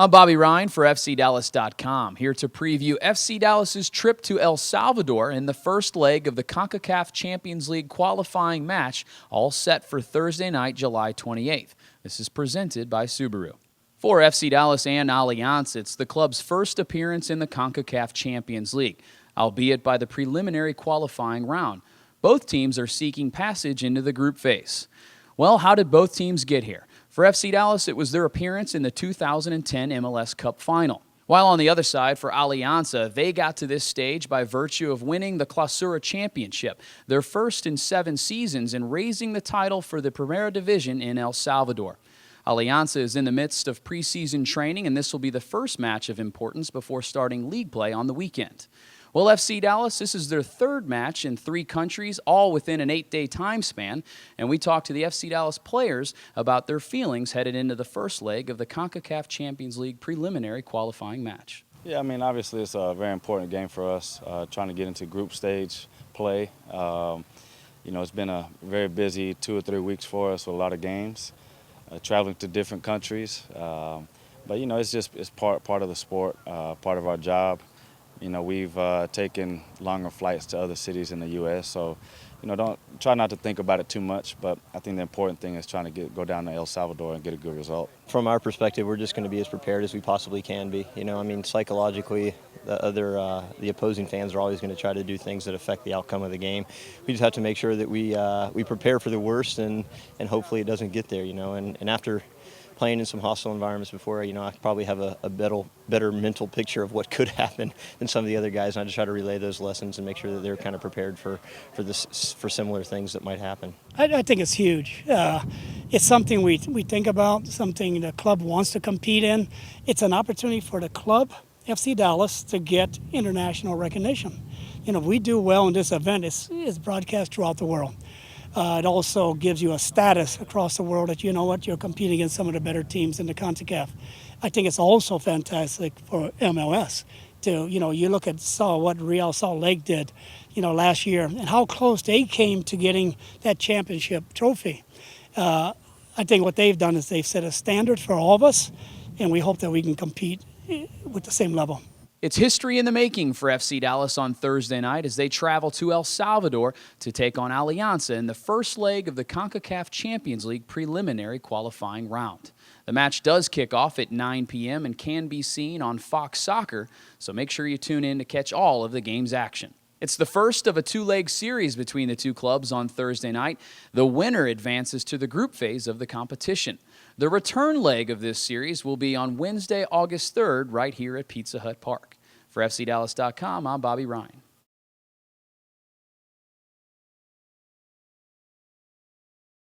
I'm Bobby Rhine for FCDallas.com, here to preview FC Dallas's trip to El Salvador in the first leg of the CONCACAF Champions League qualifying match, all set for Thursday night, July 28th. This is presented by Subaru. For FC Dallas and Alianza, it's the club's first appearance in the CONCACAF Champions League, albeit by the preliminary qualifying round. Both teams are seeking passage into the group phase. Well, how did both teams get here? For FC Dallas, it was their appearance in the 2010 MLS Cup Final. While on the other side, for Alianza, they got to this stage by virtue of winning the Clausura Championship, their first in 7 seasons, and raising the title for the Primera Division in El Salvador. Alianza is in the midst of preseason training, and this will be the first match of importance before starting league play on the weekend. Well, FC Dallas, this is their third match in 3 countries, all within an 8-day time span, and we talked to the FC Dallas players about their feelings headed into the first leg of the CONCACAF Champions League preliminary qualifying match. Yeah, I mean, obviously it's a very important game for us, trying to get into group stage play. It's been a very busy 2 or 3 weeks for us with a lot of games, traveling to different countries. But, it's part of the sport, part of our job. We've taken longer flights to other cities in the U.S., so, don't try not to think about it too much, but I think the important thing is trying to go down to El Salvador and get a good result. From our perspective, we're just going to be as prepared as we possibly can be. Psychologically, the opposing fans are always going to try to do things that affect the outcome of the game. We just have to make sure that we prepare for the worst and hopefully it doesn't get there, and after playing in some hostile environments before, I probably have a better mental picture of what could happen than some of the other guys, and I just try to relay those lessons and make sure that they're kind of prepared for similar things that might happen. I think it's huge. It's something we think about, something the club wants to compete in. It's an opportunity for the club, FC Dallas, to get international recognition. If we do well in this event, it's broadcast throughout the world. It also gives you a status across the world that, you're competing against some of the better teams in the CONCACAF. I think it's also fantastic for MLS to, you look at what Real Salt Lake did, last year and how close they came to getting that championship trophy. I think what they've done is they've set a standard for all of us, and we hope that we can compete with the same level. It's history in the making for FC Dallas on Thursday night as they travel to El Salvador to take on Alianza in the first leg of the CONCACAF Champions League preliminary qualifying round. The match does kick off at 9 p.m. and can be seen on Fox Soccer, so make sure you tune in to catch all of the game's action. It's the first of a 2-leg series between the two clubs on Thursday night. The winner advances to the group phase of the competition. The return leg of this series will be on Wednesday, August 3rd, right here at Pizza Hut Park. For FCDallas.com, I'm Bobby Rhine.